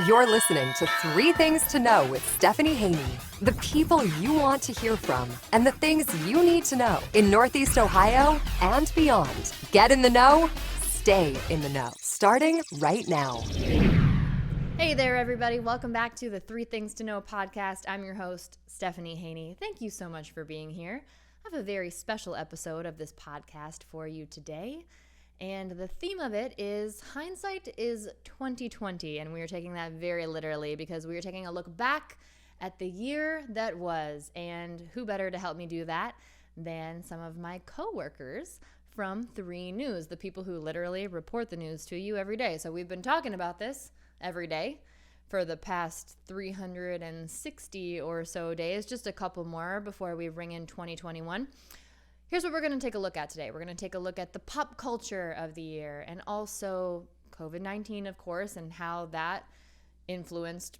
You're listening to Three Things to Know with Stephanie Haney. The people you want to hear from and the things you need to know in Northeast Ohio and beyond. Get in the know, stay in the know. Starting right now. Hey there, everybody. Welcome back to the Three Things to Know podcast. I'm your host, Stephanie Haney. Thank you so much for being here. I have a very special episode of this podcast for you today. And the theme of it is hindsight is 2020, and we are taking that very literally because we are taking a look back at the year that was. And who better to help me do that than some of my coworkers from 3 News, the people who literally report the news to you every day. So we've been talking about this every day for the past 360 or so days, just a couple more before we ring in 2021. Here's what we're going to take a look at today. We're going to take a look at the pop culture of the year and also COVID-19, of course, and how that influenced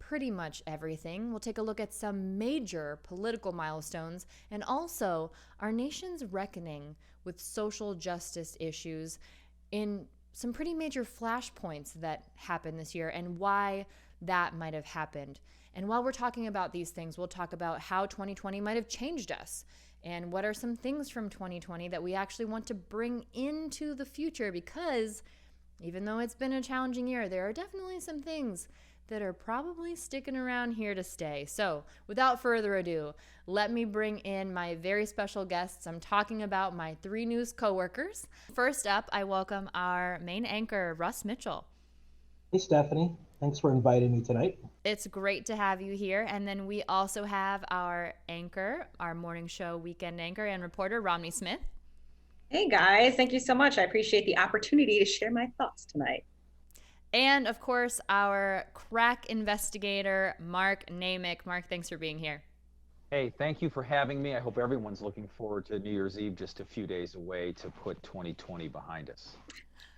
pretty much everything. We'll take a look at some major political milestones and also our nation's reckoning with social justice issues in some pretty major flashpoints that happened this year and why that might have happened. And while we're talking about these things, we'll talk about how 2020 might have changed us. And what are some things from 2020 that we actually want to bring into the future? Because even though it's been a challenging year, there are definitely some things that are probably sticking around here to stay. So without further ado, let me bring in my very special guests. I'm talking about my 3 News coworkers. First up, I welcome our main anchor, Russ Mitchell. Hey, Stephanie. Thanks for inviting me tonight. It's great to have you here. And then we also have our anchor, our morning show weekend anchor and reporter, Romney Smith. Hey guys, thank you so much. I appreciate the opportunity to share my thoughts tonight. And of course, our crack investigator, Mark Naymik. Mark, thanks for being here. Hey, thank you for having me. I hope everyone's looking forward to New Year's Eve, just a few days away to put 2020 behind us.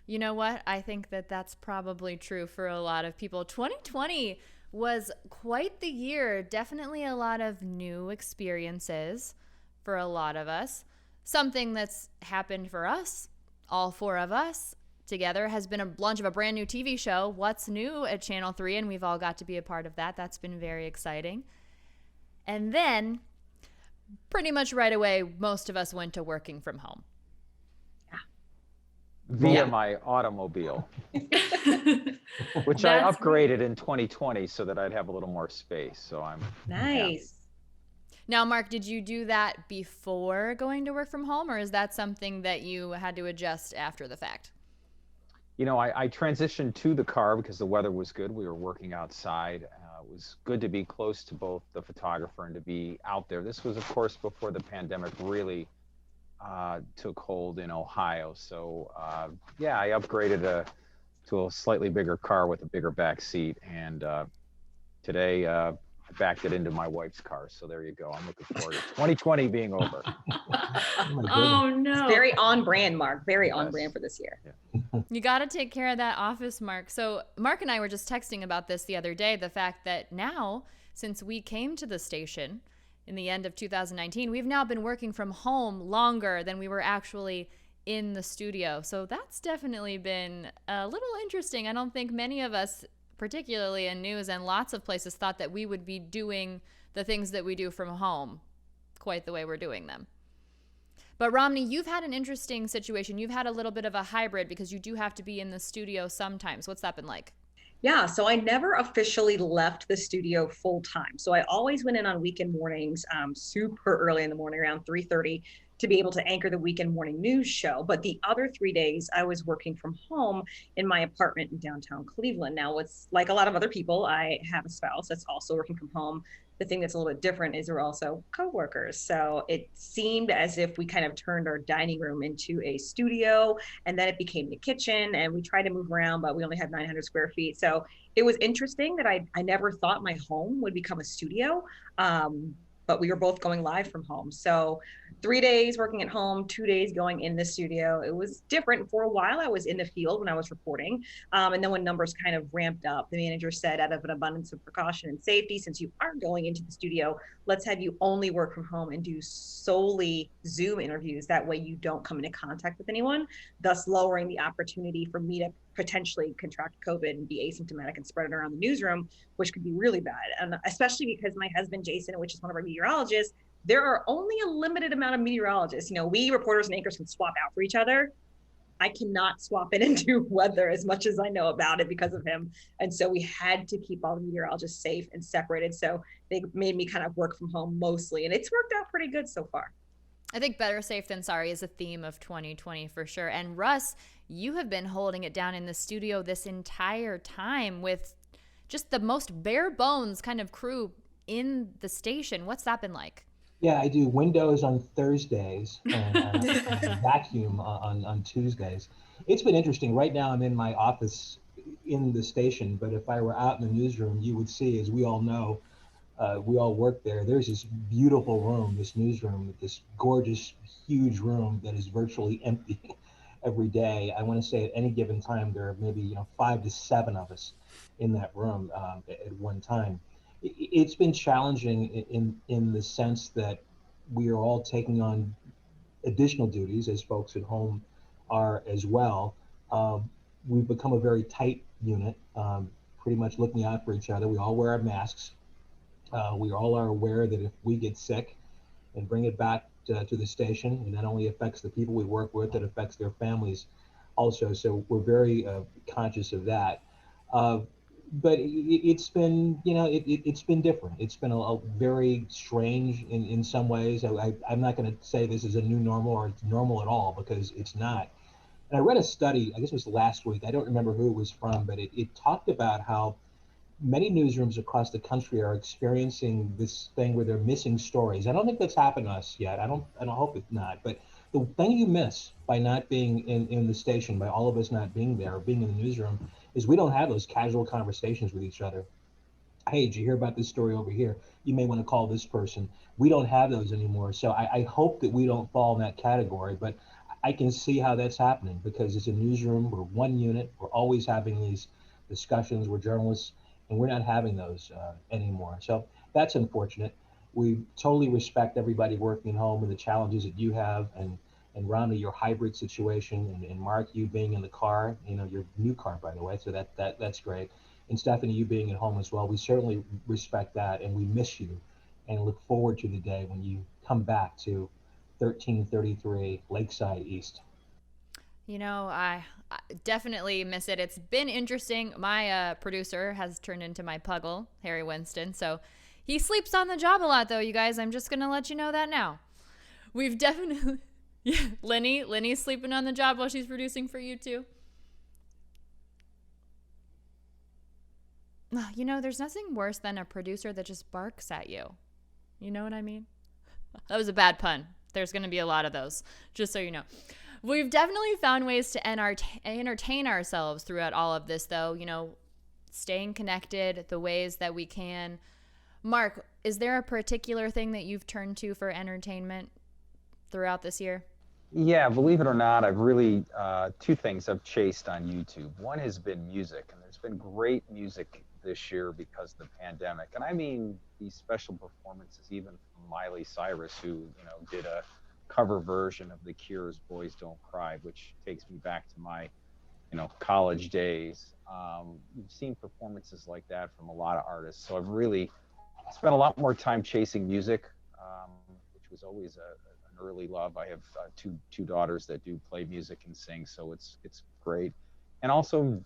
You know what? I think that that's probably true for a lot of people. 2020 was quite the year. Definitely a lot of new experiences for a lot of us. Something that's happened for us, all 4 of us together, has been a launch of a brand new TV show, What's New at Channel 3, and we've all got to be a part of that. That's been very exciting. And then, pretty much right away, most of us went to working from home. Via my automobile, which I upgraded in 2020 so that I'd have a little more space. So I'm nice. Now, Mark, did you do that before going to work from home, or is that something that you had to adjust after the fact? You know, I transitioned to the car because the weather was good. We were working outside. It was good to be close to both the photographer and to be out there. This was, of course, before the pandemic really took hold in Ohio. So yeah, I upgraded to a slightly bigger car with a bigger back seat. And today I backed it into my wife's car. So there you go. I'm looking forward to 2020 being over. Oh no. It's very on brand, Mark. Very on brand for this year. Yeah. You got to take care of that office, Mark. So Mark and I were just texting about this the other day, the fact that now, since we came to the station in the end of 2019, we've now been working from home longer than we were actually in the studio. So that's definitely been a little interesting. I don't think many of us, particularly in news and lots of places, thought that we would be doing the things that we do from home quite the way we're doing them. But Romney, you've had an interesting situation. You've had a little bit of a hybrid because you do have to be in the studio sometimes. What's that been like? Yeah, so I never officially left the studio full time. So I always went in on weekend mornings, super early in the morning, around 3:30, to be able to anchor the weekend morning news show. But the other 3 days I was working from home in my apartment in downtown Cleveland. Now, it's like a lot of other people, I have a spouse that's also working from home. The thing that's a little bit different is we're also coworkers. So it seemed as if we kind of turned our dining room into a studio, and then it became the kitchen, and we tried to move around, but we only had 900 square feet. So it was interesting that I never thought my home would become a studio. But we were both going live from home. So 3 days working at home, 2 days going in the studio. It was different. For a while, I was in the field when I was reporting. And then when numbers kind of ramped up, the manager said, out of an abundance of precaution and safety, since you are going into the studio, let's have you only work from home and do solely Zoom interviews. That way you don't come into contact with anyone, thus lowering the opportunity for me to potentially contract COVID and be asymptomatic and spread it around the newsroom, which could be really bad. And especially because my husband, Jason, which is one of our meteorologists, there are only a limited amount of meteorologists. You know, we reporters and anchors can swap out for each other. I cannot swap it into weather as much as I know about it because of him. And so we had to keep all the meteorologists safe and separated. So they made me kind of work from home mostly. And it's worked out pretty good so far. I think better safe than sorry is a theme of 2020 for sure. And Russ, you have been holding it down in the studio this entire time with just the most bare bones kind of crew in the station. What's that been like? Yeah, I do windows on Thursdays and vacuum on Tuesdays. It's been interesting. Right now, I'm in my office in the station, but if I were out in the newsroom, you would see, as we all know, we all work there. There's this beautiful room, this newsroom, this gorgeous, huge room that is virtually empty every day. I want to say at any given time, there are maybe 5 to 7 of us in that room at one time. It's been challenging in the sense that we are all taking on additional duties, as folks at home are as well. We've become a very tight unit, pretty much looking out for each other. We all wear our masks. We all are aware that if we get sick and bring it back to the station, it not only affects the people we work with, it affects their families also. So we're very conscious of that. But it's been, it's been different. It's been a very strange in some ways. I'm not going to say this is a new normal or it's normal at all, because it's not. And I read a study, I guess it was last week, I don't remember who it was from, but it talked about how many newsrooms across the country are experiencing this thing where they're missing stories. I don't think that's happened to us yet. I don't hope it's not. But the thing you miss by not being in the station, by all of us not being there or being in the newsroom, is we don't have those casual conversations with each other. Hey, did you hear about this story over here? You may want to call this person. We don't have those anymore. So I hope that we don't fall in that category, but I can see how that's happening, because it's a newsroom. We're one unit. We're always having these discussions. We're journalists, and we're not having those anymore. So that's unfortunate. We totally respect everybody working at home and the challenges that you have, and Romney, your hybrid situation, and Mark, you being in the car, your new car, by the way, so that's great. And Stephanie, you being at home as well. We certainly respect that, and we miss you and look forward to the day when you come back to 1333 Lakeside East. I definitely miss it. It's been interesting. My producer has turned into my puggle, Harry Winston. So he sleeps on the job a lot, though, you guys. I'm just going to let you know that now. We've definitely... Yeah, Lenny's sleeping on the job while she's producing for you, too. There's nothing worse than a producer that just barks at you. You know what I mean? That was a bad pun. There's going to be a lot of those, just so you know. We've definitely found ways to entertain ourselves throughout all of this, though, staying connected the ways that we can. Mark, is there a particular thing that you've turned to for entertainment throughout this year? Yeah, believe it or not, I've really, 2 things I've chased on YouTube. One has been music, and there's been great music this year because of the pandemic. And I mean these special performances, even from Miley Cyrus, who, did a cover version of The Cure's Boys Don't Cry, which takes me back to my, college days. You've seen performances like that from a lot of artists. So I've really spent a lot more time chasing music, which was always an early love. I have two daughters that do play music and sing, so it's great. And also,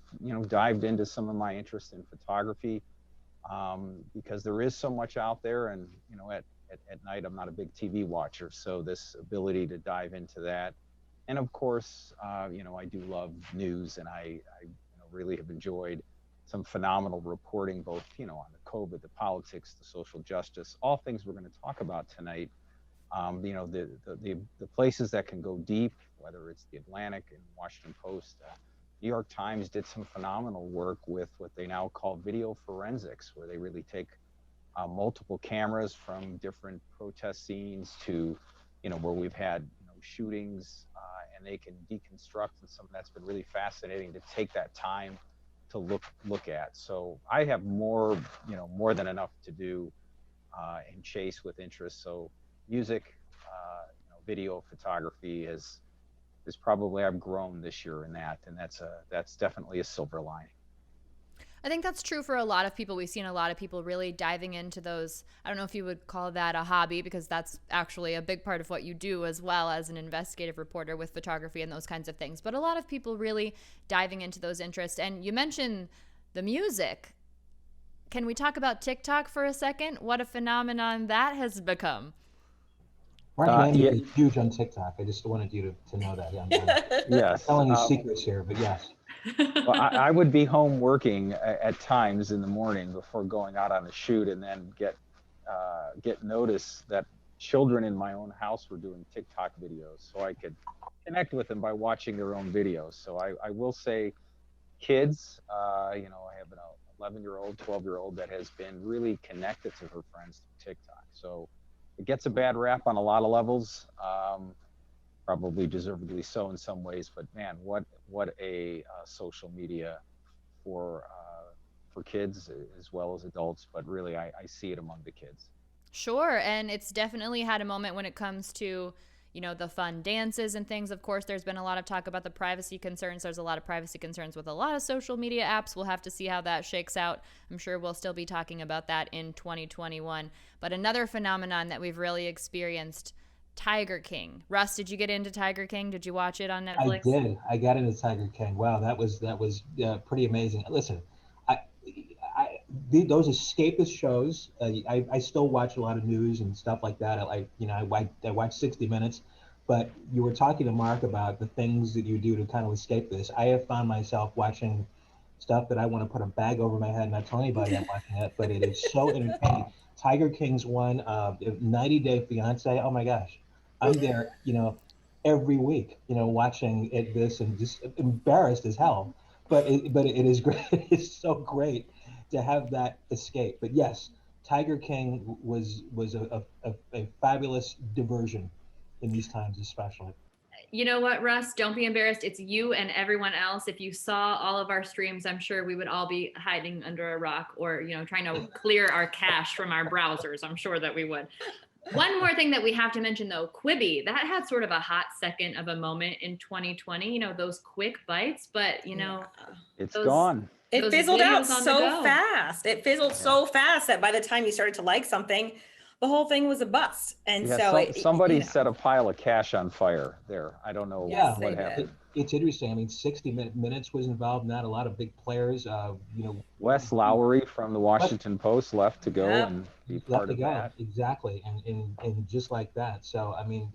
dived into some of my interest in photography, because there is so much out there, and at night I'm not a big TV watcher, so this ability to dive into that. And of course, I do love news, and I really have enjoyed some phenomenal reporting, both on the COVID, the politics, the social justice, all things we're going to talk about tonight. The places that can go deep, whether it's the Atlantic and Washington Post. New York Times did some phenomenal work with what they now call video forensics, where they really take multiple cameras from different protest scenes to, where we've had shootings, and they can deconstruct, and some of that's been really fascinating to take that time to look at. So I have more than enough to do and chase with interest. So music, video, photography has probably I've grown this year in that, and that's definitely a silver lining. I think that's true for a lot of people. We've seen a lot of people really diving into those. I don't know if you would call that a hobby, because that's actually a big part of what you do as well as an investigative reporter with photography and those kinds of things. But a lot of people really diving into those interests. And you mentioned the music. Can we talk about TikTok for a second? What a phenomenon that has become. Mark Naymik is huge on TikTok. I just wanted you to know that. Yes. I'm telling you secrets here, but yes. Well, I would be home working at times in the morning before going out on a shoot, and then get notice that children in my own house were doing TikTok videos, so I could connect with them by watching their own videos. So I will say, kids, I have an 11-year-old, 12-year-old that has been really connected to her friends through TikTok. So it gets a bad rap on a lot of levels. Probably deservedly so in some ways, but man, what a social media for kids as well as adults, but really I see it among the kids. Sure, and it's definitely had a moment when it comes to, the fun dances and things. Of course, there's been a lot of talk about the privacy concerns. There's a lot of privacy concerns with a lot of social media apps. We'll have to see how that shakes out. I'm sure we'll still be talking about that in 2021. But another phenomenon that we've really experienced, Tiger King. Russ, did you get into Tiger King? Did you watch it on Netflix? I did. I got into Tiger King. Wow, that was pretty amazing. Listen, those escapist shows. I still watch a lot of news and stuff like that. I watch 60 Minutes, but you were talking to Mark about the things that you do to kind of escape this. I have found myself watching stuff that I want to put a bag over my head and not tell anybody I'm watching it, but it is so entertaining. Tiger King's one, 90 Day Fiance. Oh my gosh. I'm there, every week, watching this and just embarrassed as hell. But it is great. It is so great to have that escape. But yes, Tiger King was a fabulous diversion in these times, especially. You know what, Russ? Don't be embarrassed. It's you and everyone else. If you saw all of our streams, I'm sure we would all be hiding under a rock or, trying to clear our cache from our browsers. I'm sure that we would. One more thing that we have to mention, though, Quibi, that had sort of a hot second of a moment in 2020, those quick bites, but, it's gone. It fizzled out so fast. It fizzled so fast that by the time you started to like something, the whole thing was a bust. And somebody set a pile of cash on fire there. I don't know what happened. It's interesting. I mean, 60 Minutes was involved in that. A lot of big players, Wes Lowery from the Washington Post left to go and be part of that. Exactly. And just like that. So, I mean,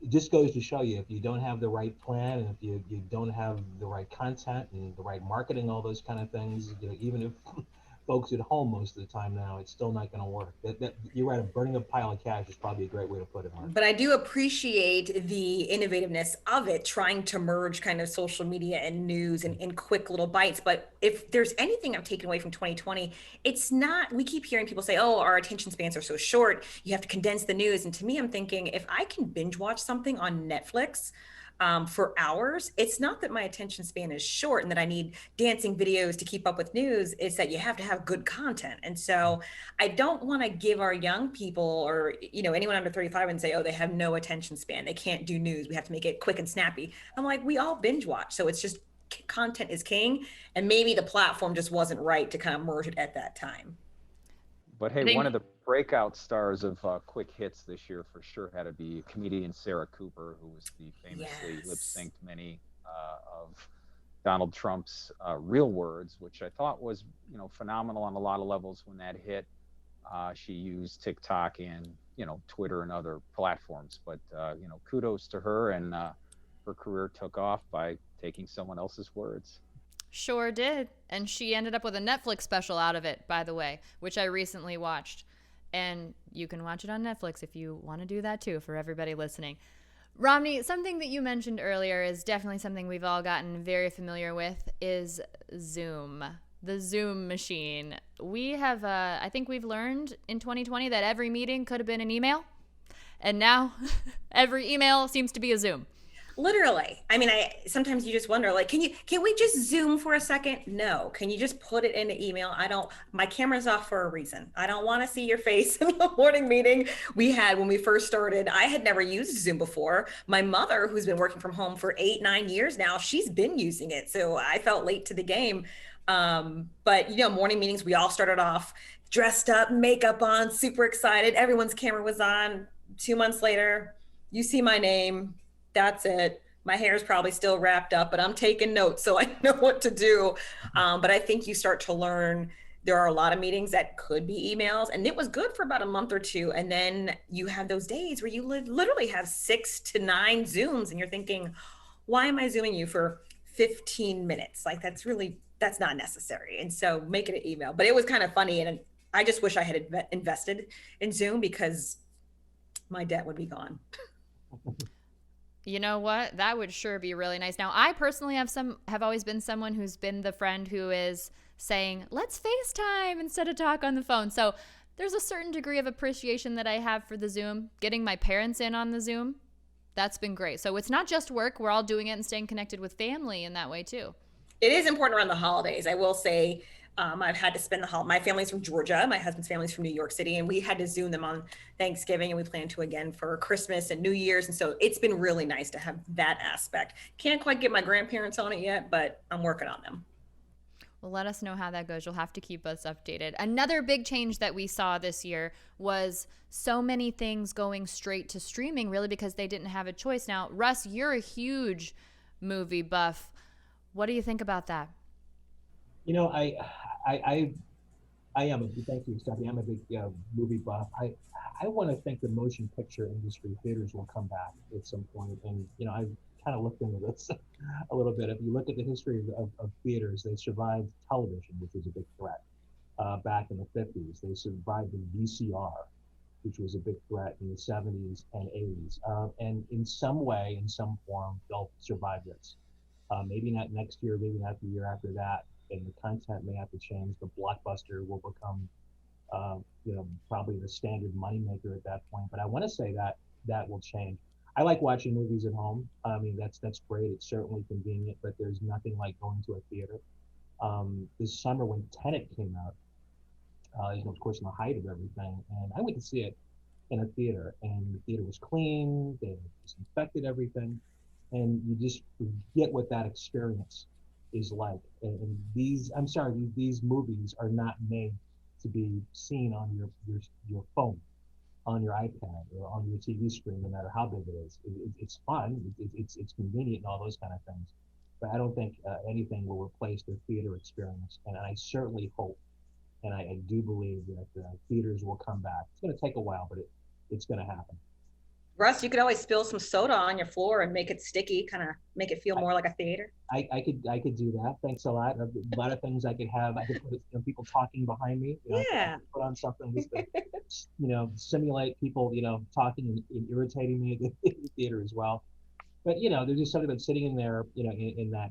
it just goes to show you, if you don't have the right plan and if you don't have the right content and the right marketing, all those kind of things, even if folks at home most of the time now, it's still not going to work. You're right, burning a pile of cash is probably a great way to put it on. But I do appreciate the innovativeness of it, trying to merge kind of social media and news in quick little bites. But if there's anything I've taken away from 2020, it's not, we keep hearing people say, oh, our attention spans are so short, you have to condense the news. And to me, I'm thinking, if I can binge watch something on Netflix for hours, it's not that my attention span is short and that I need dancing videos to keep up with news. It's that you have to have good content. And so I don't want to give our young people or, anyone under 35 and say, oh, they have no attention span, they can't do news, we have to make it quick and snappy. I'm like, we all binge watch. So it's just, content is king. And maybe the platform just wasn't right to kind of merge it at that time. But hey, one of the breakout stars of quick hits this year for sure had to be comedian Sarah Cooper, who was the famously lip-synced many of Donald Trump's real words, which I thought was phenomenal on a lot of levels when that hit. She used TikTok and Twitter and other platforms, but kudos to her, and her career took off by taking someone else's words. Sure did. And she ended up with a Netflix special out of it, by the way, which I recently watched. And you can watch it on Netflix if you want to do that too, for everybody listening. Romney, something that you mentioned earlier is definitely something we've all gotten very familiar with, is Zoom. The Zoom machine. We have, I think we've learned in 2020 that every meeting could have been an email. And now every email seems to be a Zoom. Literally. I mean, sometimes you just wonder, like, can we just Zoom for a second? No. Can you just put it in the email? My camera's off for a reason. I don't want to see your face in the morning meeting we had when we first started. I had never used Zoom before. My mother, who's been working from home for 8-9 years now, she's been using it. So I felt late to the game. But morning meetings, we all started off dressed up, makeup on, super excited. Everyone's camera was on. 2 months later, you see my name. That's it. My hair is probably still wrapped up, but I'm taking notes, so I know what to do. But I think you start to learn there are a lot of meetings that could be emails, and it was good for about a month or two. And then you have those days where you literally have 6 to 9 Zooms, and you're thinking, why am I Zooming you for 15 minutes? Like, that's not necessary. And so make it an email. But it was kind of funny, and I just wish I had invested in Zoom because my debt would be gone. You know what? That would sure be really nice. Now, I personally have always been someone who's been the friend who is saying, let's FaceTime instead of talk on the phone. So there's a certain degree of appreciation that I have for the Zoom. Getting my parents in on the Zoom, that's been great. So it's not just work. We're all doing it and staying connected with family in that way too. It is important around the holidays. I will say, I've had to spend my family's from Georgia, my husband's family's from New York City, and we had to Zoom them on Thanksgiving, and we plan to again for Christmas and New Year's. And so it's been really nice to have that aspect. Can't quite get my grandparents on it yet, but I'm working on them. Well, let us know how that goes. You'll have to keep us updated. Another big change that we saw this year was so many things going straight to streaming, really, because they didn't have a choice. Now, Russ, you're a huge movie buff. What do you think about that? I am thank you, Stephanie. I'm a big movie buff. I want to think the motion picture industry, theaters will come back at some point. And I've kind of looked into this a little bit. If you look at the history of theaters, they survived television, which was a big threat back in the 50s. They survived the VCR, which was a big threat in the 70s and 80s. And in some way, in some form, they'll survive this. Maybe not next year, maybe not the year after that. And the content may have to change. The blockbuster will become, probably the standard moneymaker at that point. But I want to say that will change. I like watching movies at home. I mean, that's great. It's certainly convenient, but there's nothing like going to a theater. This summer when Tenet came out, of course, in the height of everything, and I went to see it in a theater, and the theater was clean. They disinfected everything, and you just forget what that experience is like. And these movies are not made to be seen on your phone, on your iPad, or on your TV screen, no matter how big it is. It's fun, it's convenient, and all those kind of things. But I don't think anything will replace the theater experience. And I certainly hope, and I do believe that theaters will come back. It's going to take a while, but it's going to happen. Russ, you could always spill some soda on your floor and make it sticky, kind of make it feel more like a theater. I could do that. Thanks a lot. A lot of things I could have. I could put people talking behind me. Yeah. I could put on something just to, simulate people, talking and irritating me in the theater as well. But there's just something about sitting in there, in that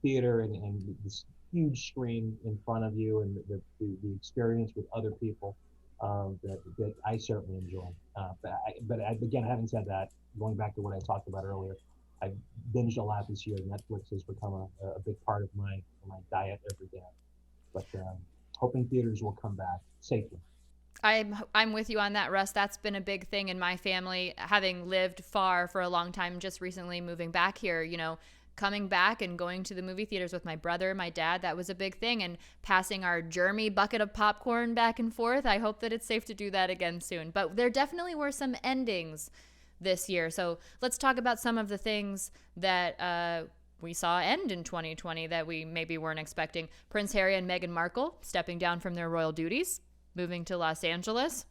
theater and this huge screen in front of you, and the experience with other people. That I certainly enjoy. But again, having said that, going back to what I talked about earlier, I binged a lot this year. Netflix has become a big part of my diet every day. But hoping theaters will come back safely. I'm with you on that, Russ. That's been a big thing in my family, having lived far for a long time, just recently moving back here, coming back and going to the movie theaters with my brother, my dad, that was a big thing. And passing our Jeremy bucket of popcorn back and forth. I hope that it's safe to do that again soon. But there definitely were some endings this year. So let's talk about some of the things that we saw end in 2020 that we maybe weren't expecting. Prince Harry and Meghan Markle stepping down from their royal duties, moving to Los Angeles.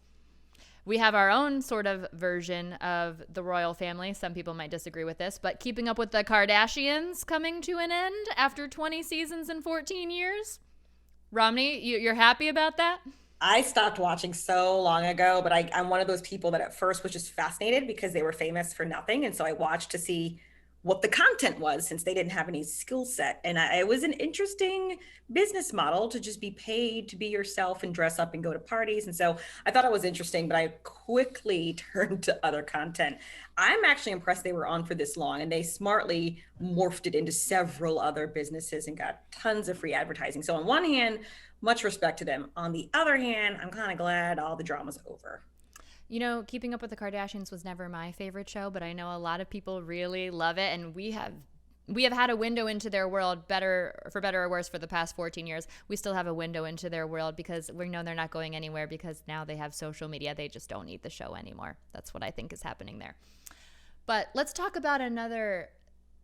We have our own sort of version of the royal family. Some people might disagree with this, but Keeping Up with the Kardashians coming to an end after 20 seasons and 14 years. Romney, you're happy about that? I stopped watching so long ago, but I'm one of those people that at first was just fascinated because they were famous for nothing. And so I watched to see what the content was, since they didn't have any skill set. And it was an interesting business model to just be paid to be yourself and dress up and go to parties. And so I thought it was interesting, but I quickly turned to other content. I'm actually impressed they were on for this long, and they smartly morphed it into several other businesses and got tons of free advertising. So on one hand, much respect to them. On the other hand, I'm kind of glad all the drama's over. You know, Keeping Up with the Kardashians was never my favorite show, but I know a lot of people really love it, and we have had a window into their world, for better or worse, for the past 14 years. We still have a window into their world because we know they're not going anywhere, because now they have social media. They just don't need the show anymore. That's what I think is happening there. But let's talk about another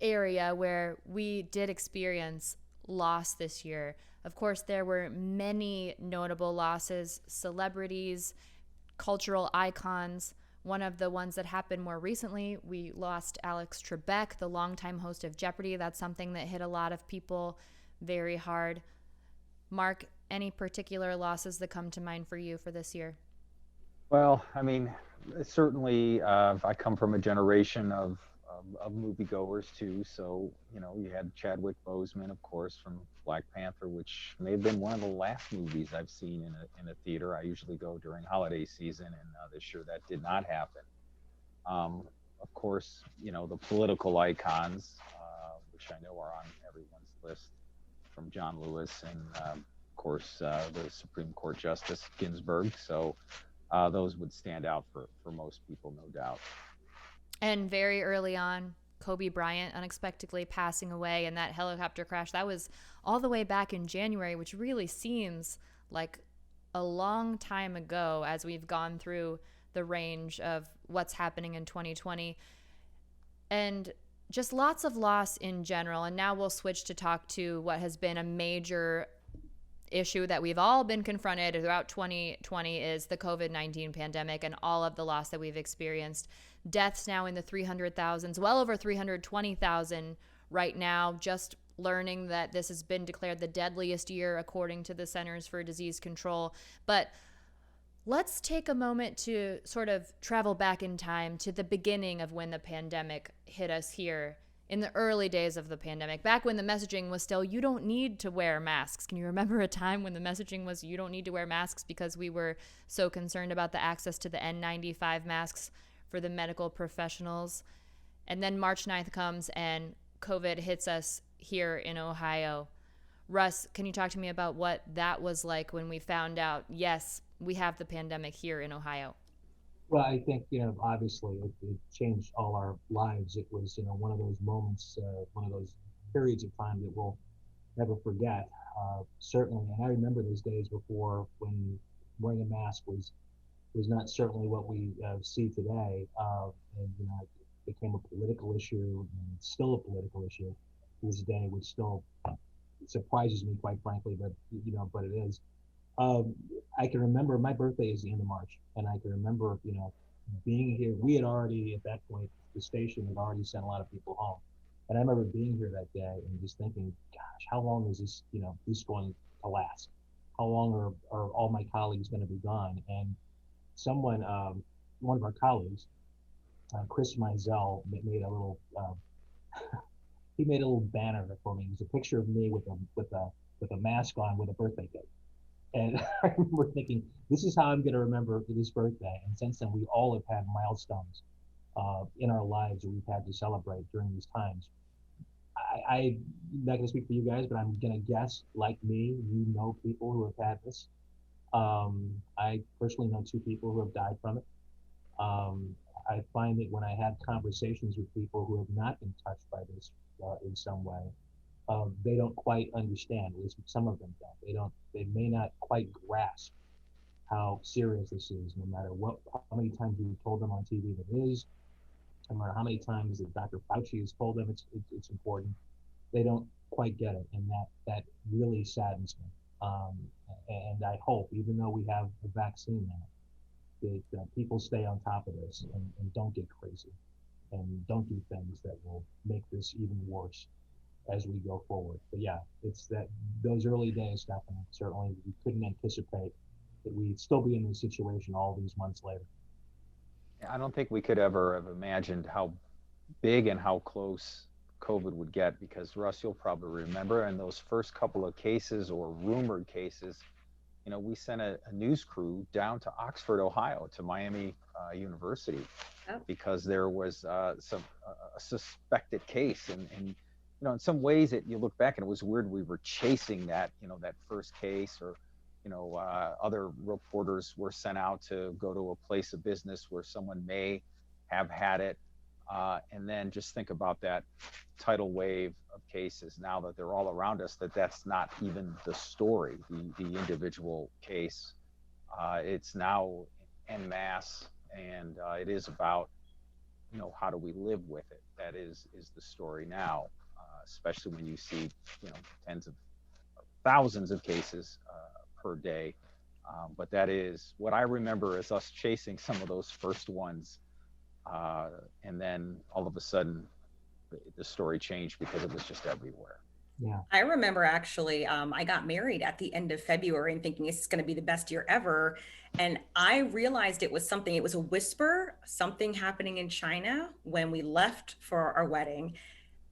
area where we did experience loss this year. Of course, there were many notable losses, celebrities, cultural icons. One of the ones that happened more recently, we lost Alex Trebek, the longtime host of Jeopardy. That's something that hit a lot of people very hard. Mark, any particular losses that come to mind for you for this year? Well, I mean, certainly I come from a generation of moviegoers too. So, you know, you had Chadwick Boseman, of course, from Black Panther, which may have been one of the last movies I've seen in a theater. I usually go during holiday season, and this year that did not happen. Of course, you know, the political icons, which I know are on everyone's list, from John Lewis and, of course, the Supreme Court Justice Ginsburg. So those would stand out for most people, no doubt. And very early on, Kobe Bryant unexpectedly passing away in that helicopter crash. That was all the way back in January, which really seems like a long time ago as we've gone through the range of what's happening in 2020. And just lots of loss in general. And now we'll switch to talk to what has been a major issue that we've all been confronted throughout 2020 is the COVID-19 pandemic and all of the loss that we've experienced. Deaths now in the 300,000s, well over 320,000 right now, just learning that this has been declared the deadliest year according to the Centers for Disease Control. But let's take a moment to sort of travel back in time to the beginning of when the pandemic hit us here. In the early days of the pandemic, back when the messaging was still, you don't need to wear masks. Can you remember a time when the messaging was, you don't need to wear masks, because we were so concerned about the access to the N95 masks for the medical professionals? And then March 9th comes and COVID hits us here in Ohio. Russ, can you talk to me about what that was like when we found out, yes, we have the pandemic here in Ohio? Well, I think, you know, obviously it changed all our lives. It was, you know, one of those moments, one of those periods of time that we'll never forget, certainly. And I remember those days before, when wearing a mask was not certainly what we see today. And, you know, it became a political issue, and it's still a political issue to this day, which still surprises me, quite frankly, but, you know, but it is. I can remember my birthday is the end of March, and I can remember, you know, being here. We had already, at that point, the station had already sent a lot of people home. And I remember being here that day and just thinking, gosh, how long is this, you know, this going to last? How long are all my colleagues going to be gone? And someone, one of our colleagues, Chris Mizell, made a little, he made a little banner for me. It was a picture of me with a mask on with a birthday cake. And I remember thinking, this is how I'm going to remember this birthday. And since then, we all have had milestones in our lives that we've had to celebrate during these times. I'm not going to speak for you guys, but I'm going to guess, like me, you know people who have had this. I personally know 2 people who have died from it. I find that when I have conversations with people who have not been touched by this in some way, they don't quite understand. At least some of them don't. They may not quite grasp how serious this is, no matter how many times we've told them on TV that it is, no matter how many times that Dr. Fauci has told them it's important. They don't quite get it, and that really saddens me. And I hope, even though we have a vaccine now, that people stay on top of this and don't get crazy and don't do things that will make this even worse as we go forward. But yeah, it's those early days, Stephanie, certainly we couldn't anticipate that we'd still be in this situation all these months later. I don't think we could ever have imagined how big and how close COVID would get, because Russ, you'll probably remember, in those first couple of cases or rumored cases, we sent a news crew down to Oxford, Ohio, to Miami University, because there was a suspected case, and in some ways, you look back and it was weird. We were chasing that first case, or other reporters were sent out to go to a place of business where someone may have had it, and then just think about that tidal wave of cases now that they're all around us, that's not even the story, the individual case. It's now en masse, and it is about, how do we live with it? That is the story now, especially when you see, tens of thousands of cases per day. But that is what I remember, is us chasing some of those first ones. And then all of a sudden, the story changed because it was just everywhere. Yeah. I remember actually, I got married at the end of February and thinking this is going to be the best year ever. And I realized it was a whisper, something happening in China when we left for our wedding.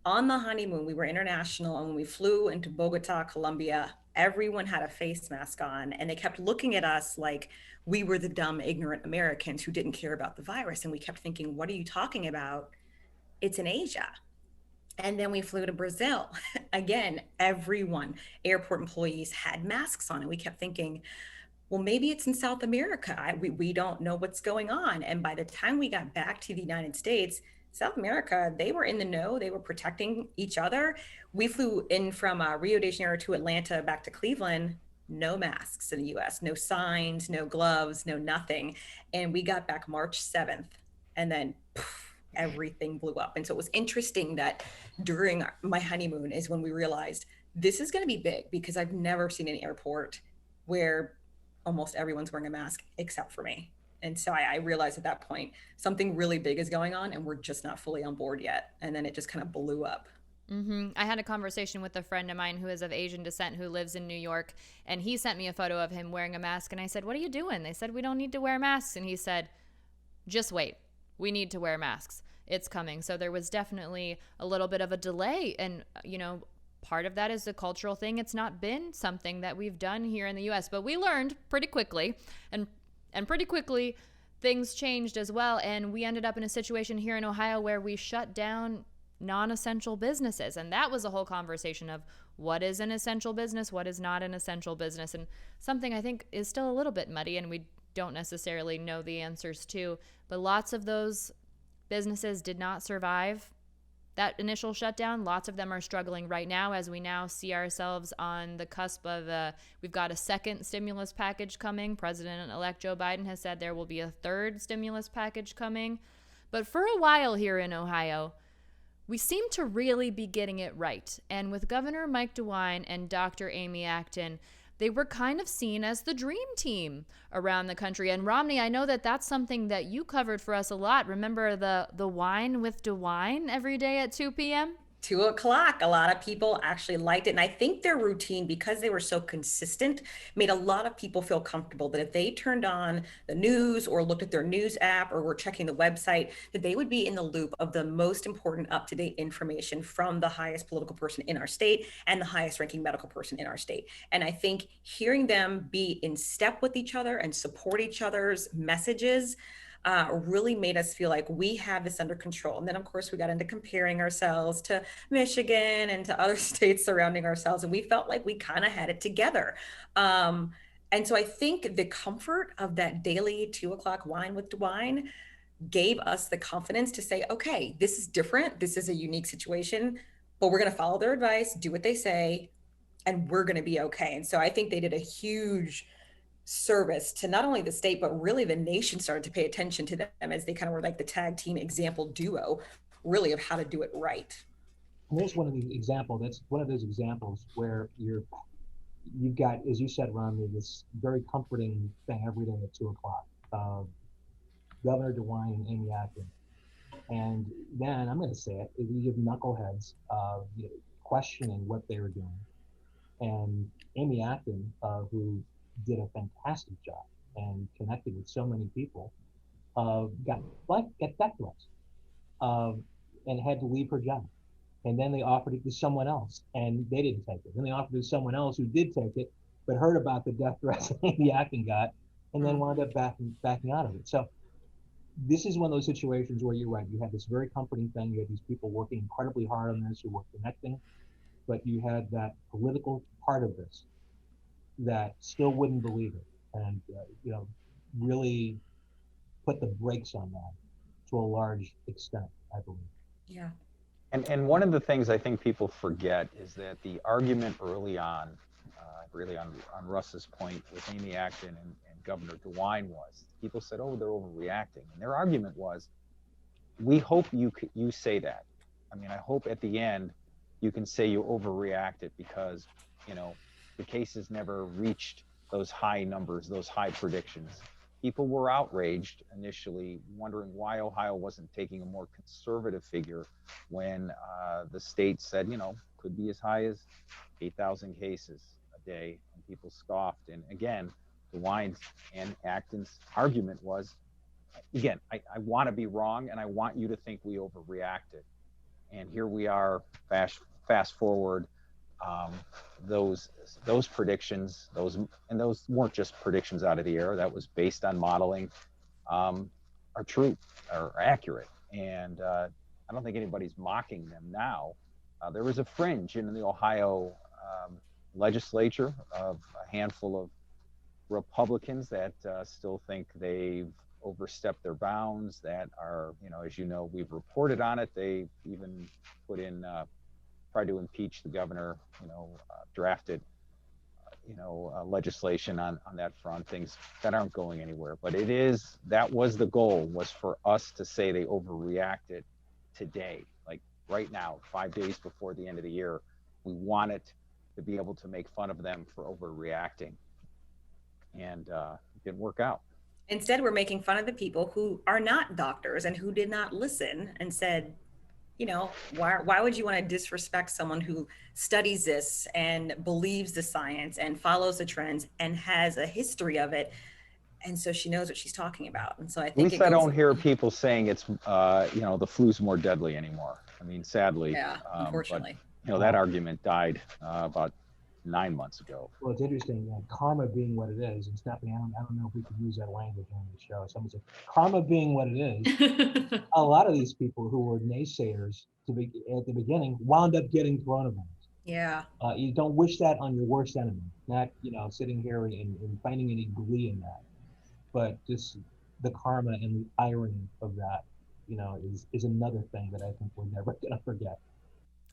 On the honeymoon, we were international, and when we flew into Bogota, Colombia, everyone had a face mask on, and they kept looking at us like we were the dumb, ignorant Americans who didn't care about the virus. And we kept thinking, what are you talking about? It's in Asia. And then we flew to Brazil. Again, everyone, airport employees had masks on, and we kept thinking, well, maybe it's in South America. We don't know what's going on. And by the time we got back to the United States, South America, they were in the know. They were protecting each other. We flew in from Rio de Janeiro to Atlanta, back to Cleveland, no masks in the US, no signs, no gloves, no nothing. And we got back March 7th, and then everything blew up. And so it was interesting that during my honeymoon is when we realized this is going to be big, because I've never seen an airport where almost everyone's wearing a mask except for me. And so I realized at that point, something really big is going on, and we're just not fully on board yet. And then it just kind of blew up. Mm-hmm. I had a conversation with a friend of mine who is of Asian descent, who lives in New York, and he sent me a photo of him wearing a mask. And I said, what are you doing? They said, we don't need to wear masks. And he said, just wait. We need to wear masks. It's coming. So there was definitely a little bit of a delay. And, part of that is a cultural thing. It's not been something that we've done here in the U.S., but we learned pretty quickly, and pretty quickly things changed as well. And we ended up in a situation here in Ohio where we shut down non-essential businesses. And that was a whole conversation of what is an essential business, what is not an essential business, and something I think is still a little bit muddy and we don't necessarily know the answers to. But lots of those businesses did not survive that initial shutdown. Lots of them are struggling right now, as we now see ourselves on the cusp of we've got a second stimulus package coming. President-elect Joe Biden has said there will be a third stimulus package coming. But for a while here in Ohio, we seem to really be getting it right. And with Governor Mike DeWine and Dr. Amy Acton, they were kind of seen as the dream team around the country. And Romney, I know that that's something that you covered for us a lot. Remember the wine with DeWine every day at 2 p.m.? 2 o'clock. A lot of people actually liked it. And I think their routine, because they were so consistent, made a lot of people feel comfortable that if they turned on the news or looked at their news app or were checking the website, that they would be in the loop of the most important up-to-date information from the highest political person in our state and the highest ranking medical person in our state. And I think hearing them be in step with each other and support each other's messages really made us feel like we have this under control. And then, of course, we got into comparing ourselves to Michigan and to other states surrounding ourselves, and we felt like we kind of had it together. And so I think the comfort of that daily 2 o'clock wine with DeWine gave us the confidence to say, okay, this is different. This is a unique situation, but we're going to follow their advice, do what they say, and we're going to be okay. And so I think they did a huge service to not only the state, but really the nation started to pay attention to them as they kind of were like the tag team example duo, really, of how to do it right. And there's one of the examples, that's one of those examples where you've got, as you said, Romney, this very comforting thing every day at 2 o'clock. Governor DeWine and Amy Acton. And then, I'm going to say it, you have knuckleheads questioning what they were doing. And Amy Acton, who did a fantastic job and connected with so many people, got death threats and had to leave her job. And then they offered it to someone else, and they didn't take it. Then they offered it to someone else who did take it, but heard about the death threats that Amy Acton got, and then wound up backing out of it. So this is one of those situations where you're right. You had this very comforting thing. You had these people working incredibly hard on this, who were connecting, but you had that political part of this that still wouldn't believe it, and really put the brakes on that to a large extent, I believe. Yeah. And one of the things I think people forget is that the argument early on, really on Russ's point with Amy Acton and Governor DeWine was, people said, oh, they're overreacting. And their argument was, we hope you say that. I mean, I hope at the end you can say you overreacted because, the cases never reached those high numbers, those high predictions. People were outraged initially, wondering why Ohio wasn't taking a more conservative figure when the state said, could be as high as 8,000 cases a day, and people scoffed. And again, DeWine's and Acton's argument was, again, I want to be wrong, and I want you to think we overreacted. And here we are, fast forward, those predictions, those weren't just predictions out of the air. That was based on modeling, are true, are accurate. And I don't think anybody's mocking them now. There was a fringe in the Ohio legislature of a handful of Republicans that still think they've overstepped their bounds, that are, as we've reported on it. They even put in, tried to impeach the governor, drafted, legislation on that front, things that aren't going anywhere. But that was the goal, was for us to say they overreacted today, like right now, 5 days before the end of the year. We wanted to be able to make fun of them for overreacting. And it didn't work out. Instead, we're making fun of the people who are not doctors and who did not listen and said, why would you want to disrespect someone who studies this and believes the science and follows the trends and has a history of it? And so she knows what she's talking about. And so I think at least I don't hear people saying it's, the flu's more deadly anymore. I mean, sadly, yeah, unfortunately. But, that argument died about 9 months ago. Well, it's interesting, karma being what it is, and Stephanie, I don't know if we could use that language on the show. Someone said, karma being what it is, a lot of these people who were naysayers at the beginning wound up getting coronavirus. Yeah. You don't wish that on your worst enemy, not, sitting here and finding any glee in that, but just the karma and the irony of that, is another thing that I think we're never going to forget.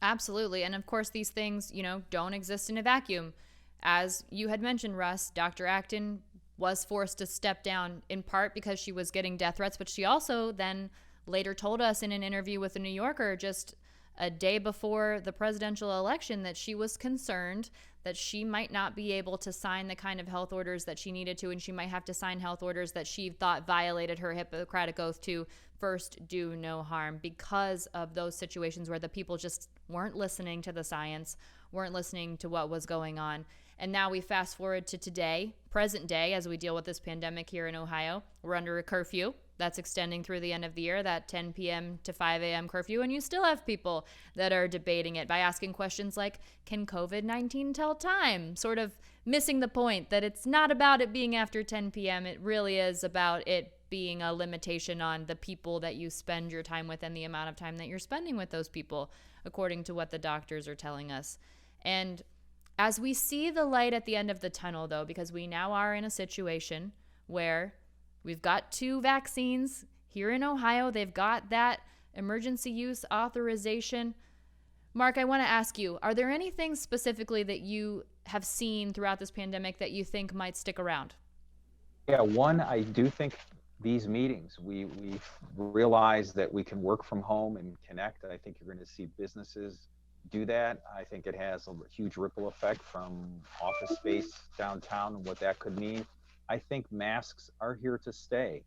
Absolutely. And of course, these things, don't exist in a vacuum. As you had mentioned, Russ, Dr. Acton was forced to step down in part because she was getting death threats, but she also then later told us in an interview with the New Yorker just a day before the presidential election that she was concerned that she might not be able to sign the kind of health orders that she needed to, and she might have to sign health orders that she thought violated her Hippocratic oath to first do no harm, because of those situations where the people just weren't listening to the science, weren't listening to what was going on. And now we fast forward to today, present day, as we deal with this pandemic here in Ohio. We're under a curfew that's extending through the end of the year, that 10 p.m. to 5 a.m. curfew. And you still have people that are debating it by asking questions like, can COVID-19 tell time? Sort of missing the point that it's not about it being after 10 p.m. It really is about it being a limitation on the people that you spend your time with and the amount of time that you're spending with those people, according to what the doctors are telling us. And as we see the light at the end of the tunnel, though, because we now are in a situation where we've got 2 vaccines here in Ohio, they've got that emergency use authorization. Mark, I want to ask you, are there any things specifically that you have seen throughout this pandemic that you think might stick around? Yeah, one, I do think these meetings, we realize that we can work from home and connect. I think you're going to see businesses do that. I think it has a huge ripple effect from office space downtown and what that could mean. I think masks are here to stay.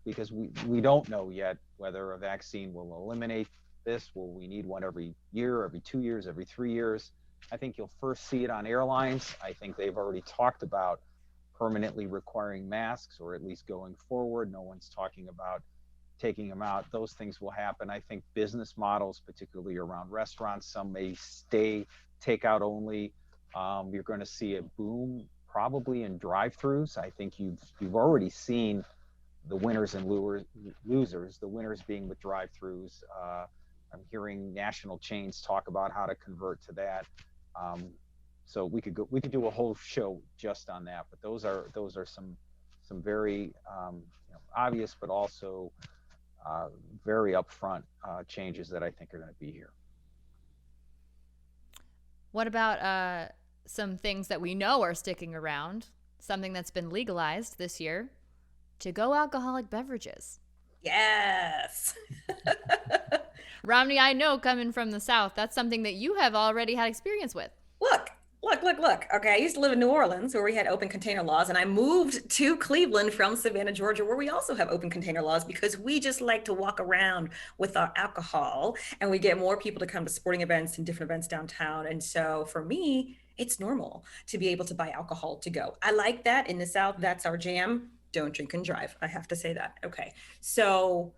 Because we don't know yet whether a vaccine will eliminate this. Will we need one every year, every 2 years, every 3 years? I think you'll first see it on airlines. I think they've already talked about permanently requiring masks, or at least going forward. No one's talking about taking them out. Those things will happen. I think business models, particularly around restaurants, some may stay takeout only. You're going to see a boom probably in drive-throughs. I think you've already seen the winners and losers, the winners being with drive-throughs. I'm hearing national chains talk about how to convert to that. So we could do a whole show just on that, but those are some very obvious, but also very upfront changes that I think are going to be here. What about some things that we know are sticking around? Something that's been legalized this year: to-go alcoholic beverages. Yes. Romney, I know, coming from the South, that's something that you have already had experience with. Look. Okay, I used to live in New Orleans where we had open container laws, and I moved to Cleveland from Savannah, Georgia, where we also have open container laws because we just like to walk around with our alcohol, and we get more people to come to sporting events and different events downtown. And so for me, it's normal to be able to buy alcohol to go. I like that. In the South, that's our jam. Don't drink and drive. I have to say that. Okay. So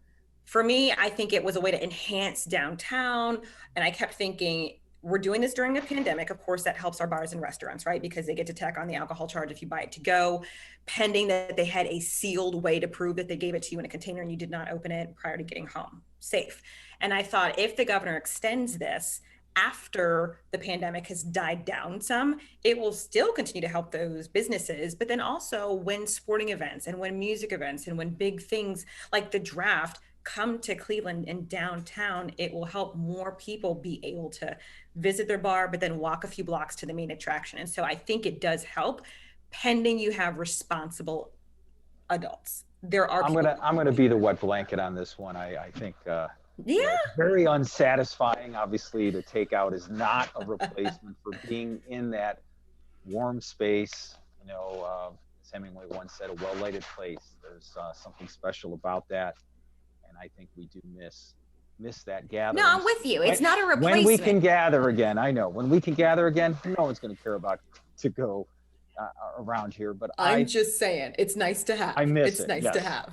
for me, I think it was a way to enhance downtown. And I kept thinking, we're doing this during a pandemic. Of course, that helps our bars and restaurants, right? Because they get to tack on the alcohol charge if you buy it to go, pending that they had a sealed way to prove that they gave it to you in a container and you did not open it prior to getting home safe. And I thought, if the governor extends this after the pandemic has died down some, it will still continue to help those businesses. But then also when sporting events and when music events and when big things like the draft come to Cleveland and downtown, it will help more people be able to visit their bar, but then walk a few blocks to the main attraction. And so I think it does help, pending you have responsible adults. There are I'm gonna be the wet blanket on this one. I think it's very unsatisfying. Obviously, the takeout is not a replacement for being in that warm space. As Hemingway once said, a well-lighted place. There's something special about that. I think we do miss that gathering. No, I'm with you. It's not a replacement. When we can gather again, I know. When we can gather again, no one's going to care about to go around here. But I'm just saying, it's nice to have. I miss it. It's nice to have.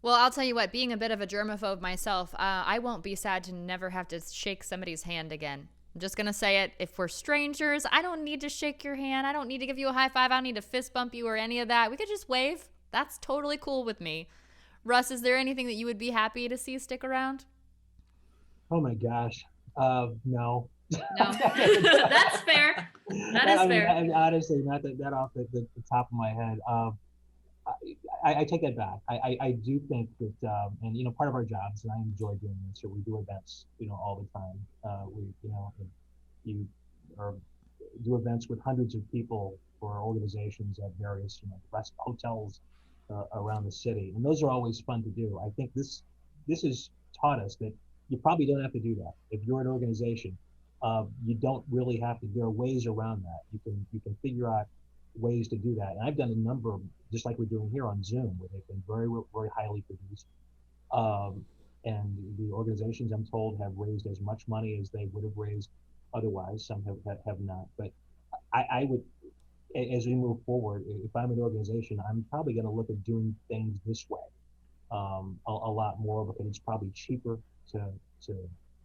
Well, I'll tell you what, being a bit of a germaphobe myself, I won't be sad to never have to shake somebody's hand again. I'm just going to say it. If we're strangers, I don't need to shake your hand. I don't need to give you a high five. I don't need to fist bump you or any of that. We could just wave. That's totally cool with me. Russ, is there anything that you would be happy to see stick around? Oh my gosh, no. No, that's fair. That is fair. Honestly, not that off the top of my head. I take that back. I do think that, and part of our jobs, and I enjoy doing this. So we do events, all the time. You do events with hundreds of people for organizations at various, hotels around the city, and those are always fun to do. I think this has taught us that you probably don't have to do that. If you're an organization, you don't really have to. There are ways around that. You can figure out ways to do that. And I've done a number of, just like we're doing here on Zoom, where they've been very, very highly produced. And the organizations, I'm told, have raised as much money as they would have raised otherwise. Some have not. But I would, as we move forward, if I'm an organization, I'm probably going to look at doing things this way a lot more, because it's probably cheaper to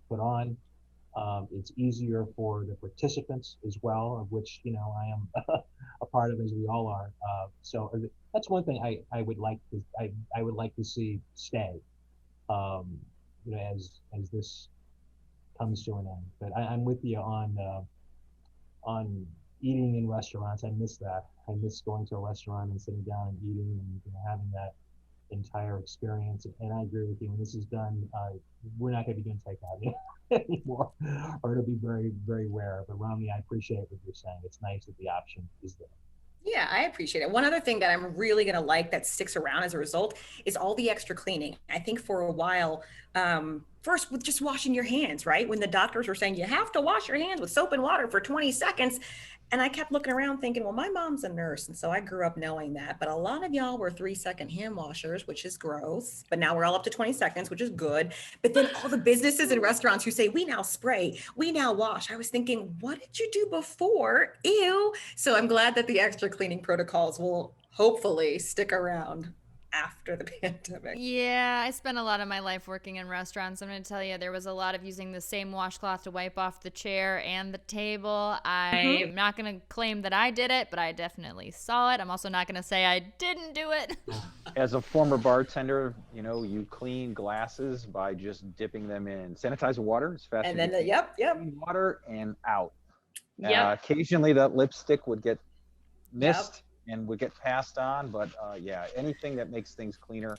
put on. It's easier for the participants as well, of which I am a part of, as we all are. So that's one thing I would like to see stay, as this comes to an end. But I'm with you on eating in restaurants. I miss that. I miss going to a restaurant and sitting down and eating and having that entire experience. And I agree with you. When this is done, we're not going to be doing takeout anymore, or it'll be very, very rare. But Romney, I appreciate what you're saying. It's nice that the option is there. Yeah, I appreciate it. One other thing that I'm really going to like that sticks around as a result is all the extra cleaning. I think for a while, first with just washing your hands, right? When the doctors were saying you have to wash your hands with soap and water for 20 seconds. And I kept looking around thinking, well, my mom's a nurse, and so I grew up knowing that. But a lot of y'all were 3-second hand washers, which is gross. But now we're all up to 20 seconds, which is good. But then all the businesses and restaurants who say, we now spray, we now wash. I was thinking, what did you do before? Ew. So I'm glad that the extra cleaning protocols will hopefully stick around after the pandemic. Yeah, I spent a lot of my life working in restaurants. I'm going to tell you, there was a lot of using the same washcloth to wipe off the chair and the table. I'm not going to claim that I did it, but I definitely saw it. I'm also not going to say I didn't do it. As a former bartender, you clean glasses by just dipping them in sanitized water as fast And as then, you can. Clean water and out. Occasionally that lipstick would get missed and would get passed on, but anything that makes things cleaner.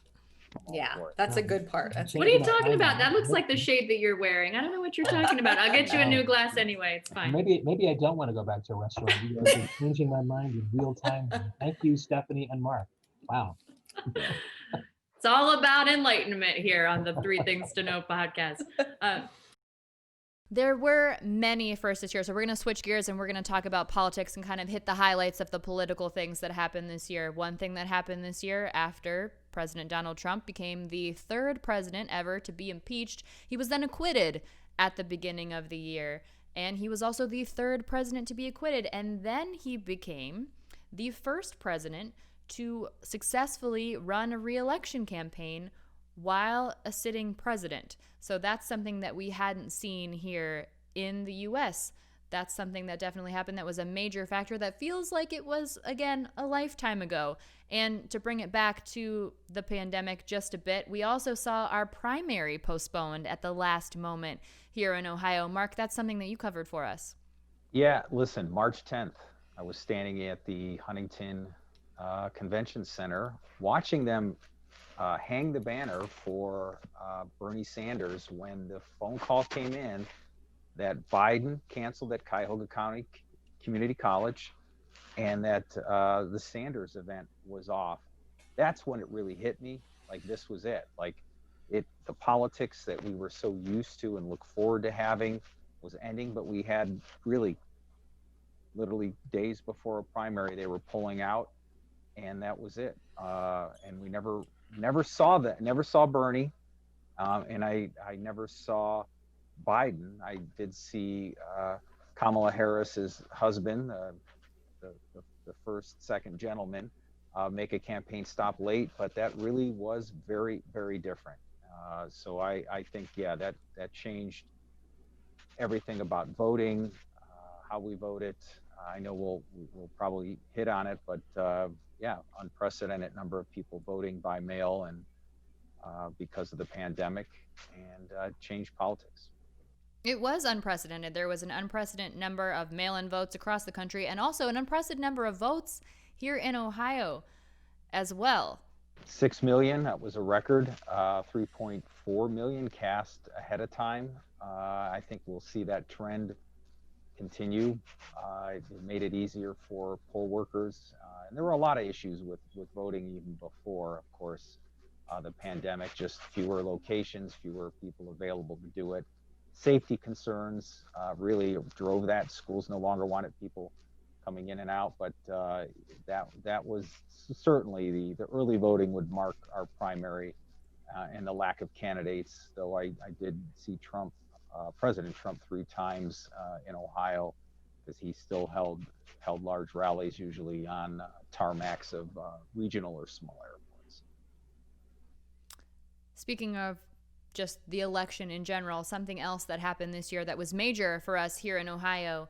That's a good part. What are you talking about? That looks like the shade that you're wearing. I don't know what you're talking about. I'll get you a new glass anyway. It's fine. Maybe I don't want to go back to a restaurant. You guys are changing my mind in real time. Thank you, Stephanie and Mark. Wow. It's all about enlightenment here on the Three Things to Know podcast. There were many firsts this year, so we're going to switch gears and we're going to talk about politics and kind of hit the highlights of the political things that happened this year. One thing that happened this year after President Donald Trump became the third president ever to be impeached, he was then acquitted at the beginning of the year, and he was also the third president to be acquitted, and then he became the first president to successfully run a re-election campaign while a sitting president. So that's something that we hadn't seen here in the US. That's something that definitely happened. That was a major factor that feels like it was, again, a lifetime ago. And to bring it back to the pandemic just a bit, we also saw our primary postponed at the last moment here in Ohio. Mark, that's something that you covered for us. Yeah, listen, March 10th, I was standing at the Huntington Convention Center watching them hang the banner for Bernie Sanders when the phone call came in that Biden canceled at Cuyahoga County Community College and that the Sanders event was off. That's when it really hit me. Like, this was it. Like, the politics that we were so used to and look forward to having was ending, but we had really literally days before a primary, they were pulling out, and that was it. And we never saw that, never saw Bernie, and I never saw Biden. I did see Kamala Harris's husband, the second gentleman, make a campaign stop late, but that really was very, very different. So I think, that changed everything about voting, how we voted. I know we'll probably hit on it, but unprecedented number of people voting by mail and because of the pandemic, and changed politics. It was unprecedented. There was an unprecedented number of mail-in votes across the country, and also an unprecedented number of votes here in Ohio as well. 6 million, that was a record. 3.4 million cast ahead of time. I think we'll see that trend continue. It made it easier for poll workers. And there were a lot of issues with voting even before, of course, the pandemic, just fewer locations, fewer people available to do it. Safety concerns really drove that. Schools no longer wanted people coming in and out, but that was certainly the early voting would mark our primary, and the lack of candidates, though I did see President Trump 3 times in Ohio, because he still held large rallies, usually on tarmacs of regional or small airports. Speaking of just the election in general, something else that happened this year that was major for us here in Ohio,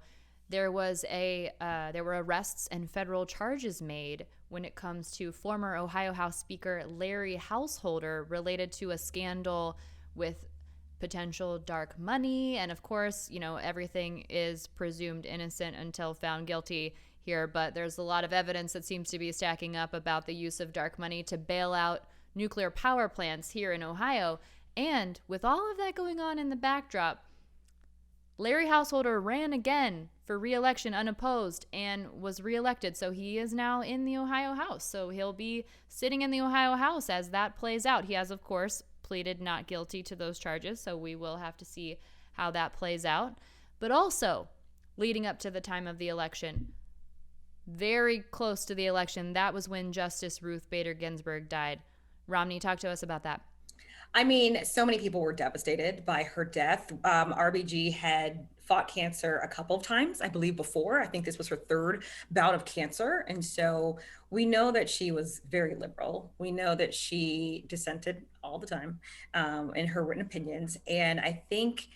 there were arrests and federal charges made when it comes to former Ohio House Speaker Larry Householder related to a scandal with potential dark money. And of course, everything is presumed innocent until found guilty here, but there's a lot of evidence that seems to be stacking up about the use of dark money to bail out nuclear power plants here in Ohio. And with all of that going on in the backdrop, Larry Householder ran again for re-election unopposed and was re-elected. So he is now in the Ohio House. So he'll be sitting in the Ohio House as that plays out. He has, of course, pleaded not guilty to those charges. So we will have to see how that plays out. But also, leading up to the time of the election, very close to the election, that was when Justice Ruth Bader Ginsburg died. Romney, talk to us about that. I mean, so many people were devastated by her death. RBG had fought cancer a couple of times, I believe before. I think this was her third bout of cancer. And so we know that she was very liberal. We know that she dissented all the time in her written opinions. And I think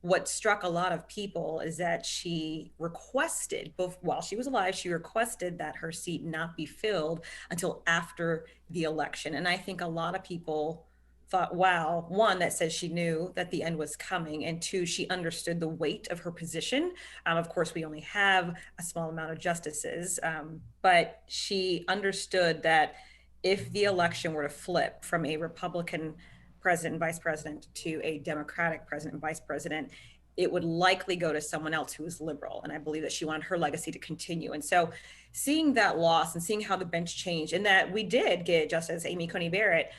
what struck a lot of people is that she requested, both while she was alive, she requested that her seat not be filled until after the election. And I think a lot of people thought, wow, one, that says she knew that the end was coming, and two, she understood the weight of her position. Of course, we only have a small amount of justices, but she understood that if the election were to flip from a Republican president and vice president to a Democratic president and vice president, it would likely go to someone else who was liberal. And I believe that she wanted her legacy to continue. And so seeing that loss and seeing how the bench changed, and that we did get Justice Amy Coney Barrett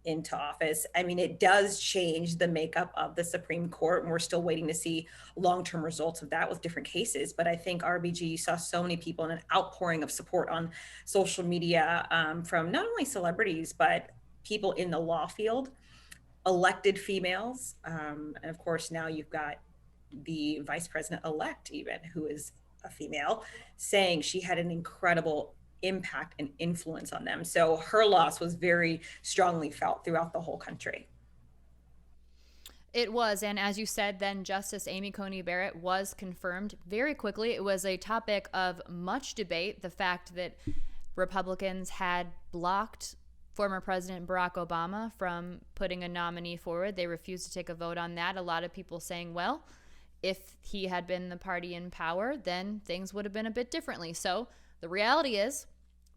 into office, I mean, it does change the makeup of the Supreme Court, and we're still waiting to see long-term results of that with different cases. But I think RBG saw so many people in an outpouring of support on social media from not only celebrities, but people in the law field, elected females. And of course, now you've got the vice president-elect even, who is a female, saying she had an incredible impact and influence on them. So her loss was very strongly felt throughout the whole country. It was, and as you said, then Justice Amy Coney Barrett was confirmed very quickly. It was a topic of much debate, the fact that Republicans had blocked former President Barack Obama from putting a nominee forward. They refused to take a vote on that. A lot of people saying, well, if he had been the party in power, then things would have been a bit differently. So the reality is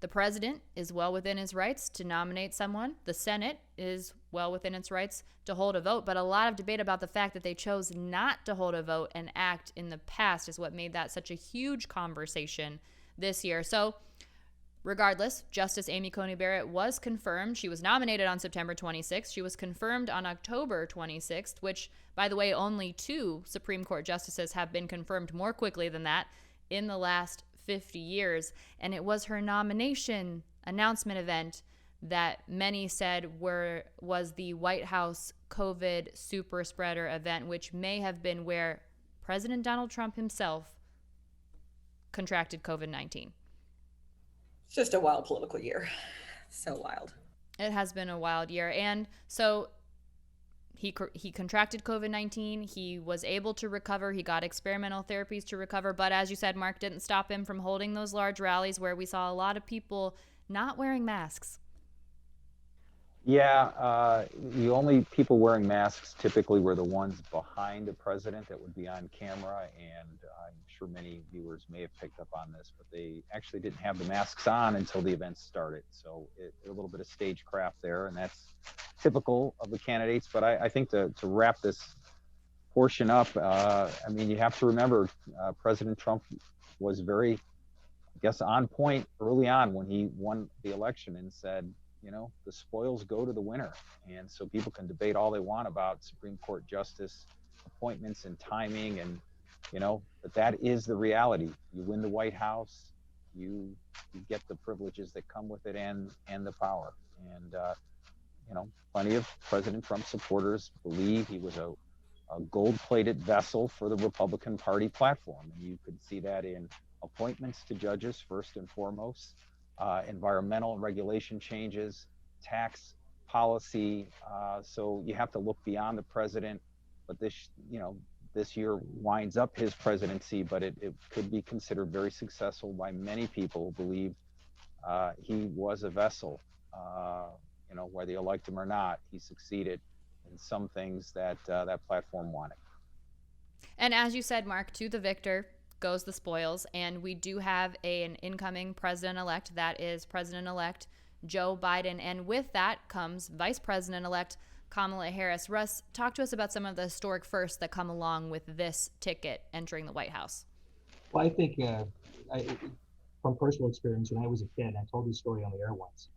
the president is well within his rights to nominate someone. The Senate is well within its rights to hold a vote. But a lot of debate about the fact that they chose not to hold a vote and act in the past is what made that such a huge conversation this year. So regardless, Justice Amy Coney Barrett was confirmed. She was nominated on September 26th. She was confirmed on October 26th, which, by the way, only 2 Supreme Court justices have been confirmed more quickly than that in the last 50 years. And it was her nomination announcement event that many said was the White House COVID super spreader event, which may have been where President Donald Trump himself contracted COVID-19. It's just a wild political year. So wild. It has been a wild year. And so he contracted COVID-19. He was able to recover. He got experimental therapies to recover. But as you said, Mark, didn't stop him from holding those large rallies where we saw a lot of people not wearing masks. Yeah, the only people wearing masks typically were the ones behind the president that would be on camera, and I'm sure many viewers may have picked up on this, but they actually didn't have the masks on until the event started. So a little bit of stagecraft there, and that's typical of the candidates. But I think to wrap this portion up, I mean, you have to remember President Trump was very, I guess, on point early on when he won the election and said, you know, the spoils go to the winner. And so people can debate all they want about Supreme Court justice appointments and timing, and, you know, but that is the reality. You win the White House, you get the privileges that come with it and the power. And, you know, plenty of President Trump supporters believe he was a gold-plated vessel for the Republican Party platform. And you could see that in appointments to judges, first and foremost, environmental and regulation changes, tax policy. So you have to look beyond the president. But this, you know, this year winds up his presidency, but it could be considered very successful by many people who believe he was a vessel. You know, whether you liked him or not, he succeeded in some things that that platform wanted. And as you said, Mark, to the victor goes the spoils, and we do have an incoming president-elect. That is President-elect Joe Biden, and with that comes Vice President-elect Kamala Harris. Russ, talk to us about some of the historic firsts that come along with this ticket entering the White House. Well, I think from personal experience, when I was a kid, I told this story on the air once.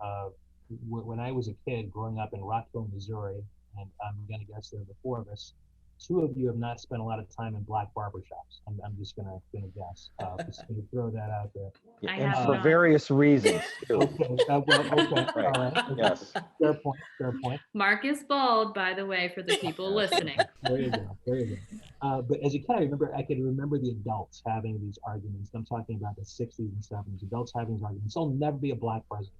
When I was a kid growing up in Rockville, Missouri, and I'm going to guess there were 4 of us, two of you have not spent a lot of time in black barbershops. I'm just gonna guess. Just gonna throw that out there. I And have for not. various reasons too. Okay. Okay. Right. All right. Okay. Yes. Fair point. Fair point. Mark is bald, by the way, for the people listening. There you go. There you go. But as a kid, I could remember the adults having these arguments. I'm talking about the 60s and 70s. Adults having these arguments. There'll never be a black president.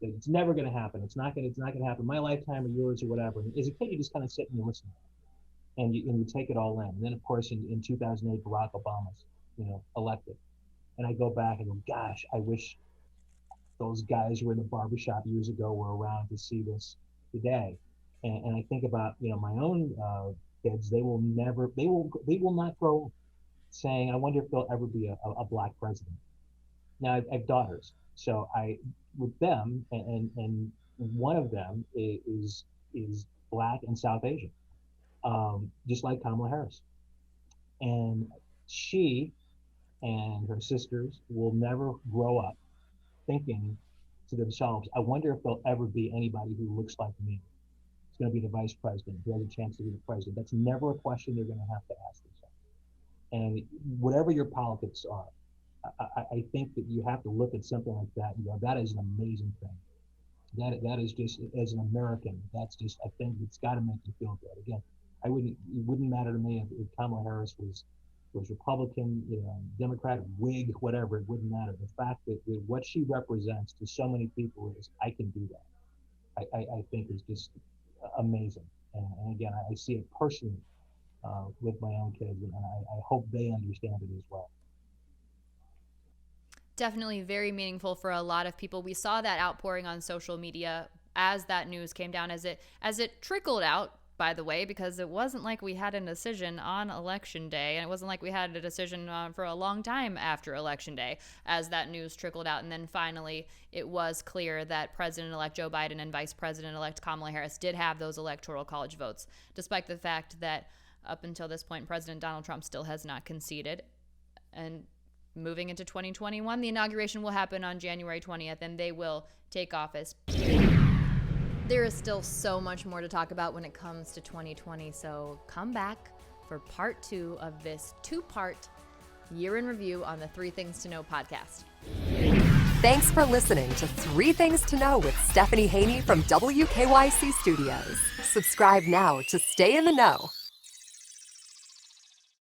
It's never going to happen. It's not going to happen. My lifetime or yours or whatever. And as a kid, you just kind of sit and you listen, and you take it all in. And then, of course, in 2008, Barack Obama's elected, and I go back and go, gosh, I wish those guys who were in the barbershop years ago were around to see this today. And I think about my own kids. They will not grow saying, I wonder if there'll ever be a black president. Now I have daughters, so with them, and one of them is black and South Asian, just like Kamala Harris. And she and her sisters will never grow up thinking to themselves, I wonder if there'll ever be anybody who looks like me. It's going to be the vice president, who has a chance to be the president. That's never a question they're going to have to ask themselves. And whatever your politics are, I think that you have to look at something like that and go, that is an amazing thing. That is just, as an American, that's just a thing that's got to make you feel good. Again, it wouldn't matter to me if Kamala Harris was Republican, Democrat, Whig, whatever. It wouldn't matter. The fact that what she represents to so many people is, I can do that. I think is just amazing. And again, I see it personally with my own kids, and I hope they understand it as well. Definitely very meaningful for a lot of people. We saw that outpouring on social media as that news came down, as it trickled out, by the way, because it wasn't like we had a decision on Election Day, and it wasn't like we had a decision for a long time after Election Day as that news trickled out. And then finally, it was clear that President-elect Joe Biden and Vice President-elect Kamala Harris did have those Electoral College votes, despite the fact that up until this point, President Donald Trump still has not conceded. And moving into 2021, the inauguration will happen on January 20th, and they will take office. There is still so much more to talk about when it comes to 2020, so come back for part 2 of this 2-part year in review on the 3 Things to Know podcast. Thanks for listening to 3 Things to Know with Stephanie Haney from WKYC Studios. Subscribe now to stay in the know.